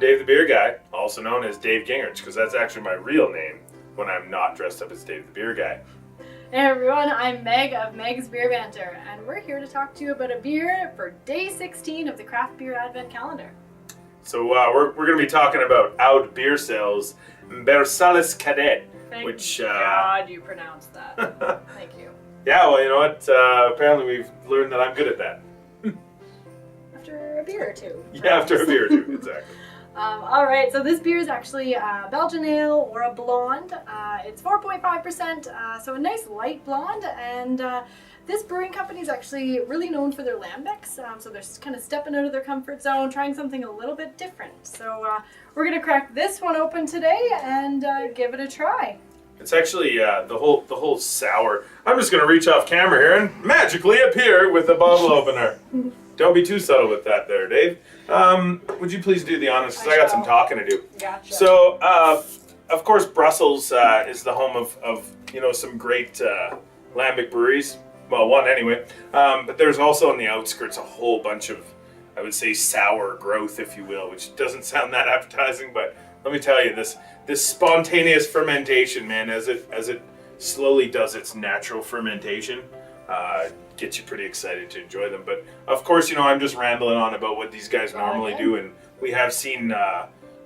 Dave the Beer Guy, also known as Dave Gingrich, because that's actually my real name when I'm not dressed up as Dave the Beer Guy. Hey everyone, I'm Meg of Meg's Beer Banter, and we're here to talk to you about a beer for day 16 of the Craft Beer Advent Calendar. So we're going to be talking about Oud Beer Sales Versailles Cadet. Thank God you pronounced that. Thank you. Yeah, well, you know what? Apparently we've learned that I'm good at that. After a beer or two. Yeah, after a beer or two, exactly. Alright, so this beer is actually a Belgian ale or a blonde. It's 4.5%, so a nice light blonde, and this brewing company is actually really known for their lambics, so they're kind of stepping out of their comfort zone, trying something a little bit different. So we're going to crack this one open today and give it a try. It's actually the whole sour. I'm just going to reach off camera here and magically appear with a bottle opener. Don't be too subtle with that there, Dave. Would you please do the honors, because I got some talking to do. Gotcha. So, of course, Brussels is the home of some great lambic breweries. Well, one anyway. But there's also on the outskirts a whole bunch of, I would say, sour growth, if you will, which doesn't sound that appetizing, but let me tell you, this spontaneous fermentation, man, as it slowly does its natural fermentation, gets you pretty excited to enjoy them. But of course, I'm just rambling on about what these guys normally do, and we have seen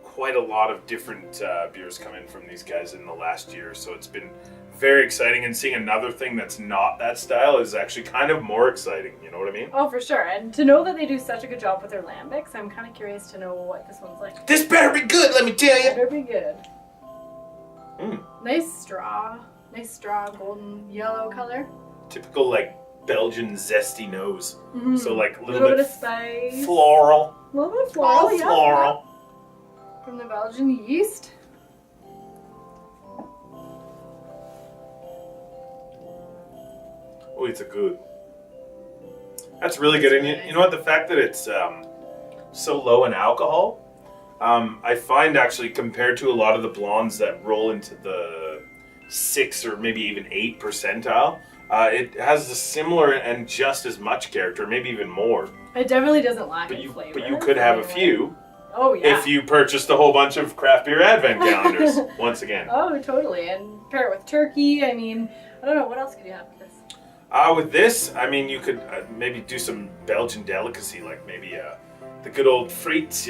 quite a lot of different beers come in from these guys in the last year, so it's been very exciting, and seeing another thing that's not that style is actually kind of more exciting, you know what I mean? Oh, for sure. And to know that they do such a good job with their lambics, I'm kind of curious to know what this one's like. This better be good, let me tell you! Better be good. Mm. Nice straw, golden yellow color. Typical, Belgian zesty nose. Mm-hmm. So, a little bit of spice. Floral. A little bit floral, yeah. Floral. From the Belgian yeast. Oh, it's a good. That's really good. And you know what? The fact that it's so low in alcohol, I find actually compared to a lot of the blondes that roll into the 6 or maybe even 8 percentile, it has a similar and just as much character, maybe even more. It definitely doesn't lack in flavor. But you could have a few. Oh, yeah. If you purchased a whole bunch of craft beer advent calendars, once again. Oh, totally. And pair it with turkey. I mean, I don't know. What else could you have with this? With this, I mean, you could maybe do some Belgian delicacy, like maybe the good old frites,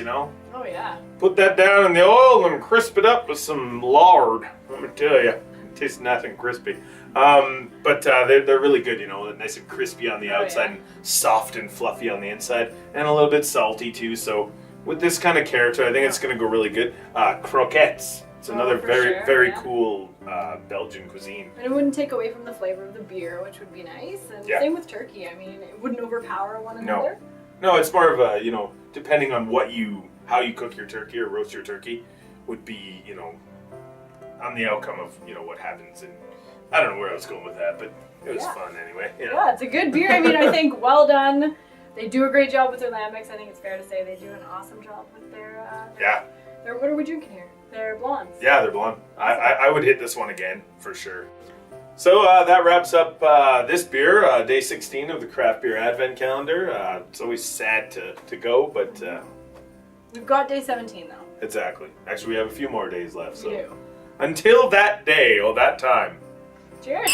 Oh, yeah. Put that down in the oil and crisp it up with some lard. Let me tell you, it tastes nothing crispy. But they're really good, nice and crispy on the outside, and soft and fluffy on the inside, and a little bit salty too. So with this kind of character, I think it's going to go really good. Croquettes. It's another very cool Belgian cuisine. And it wouldn't take away from the flavor of the beer, which would be nice. And same with turkey. I mean, it wouldn't overpower one another. No, it's more of a, depending on how you cook your turkey or roast your turkey, would be, on the outcome of, what happens. And I don't know where I was going with that, but it was fun anyway. Yeah, it's a good beer. I mean, I think well done. They do a great job with their lambics. I think it's fair to say they do an awesome job with their what are we drinking here? They're blondes. Yeah, they're blonde. I would hit this one again, for sure. So that wraps up this beer, day 16 of the Craft Beer Advent Calendar. It's always sad to go, but... We've got day 17, though. Exactly. Actually, we have a few more days left. So. We do. Until that day, or that time. Cheers.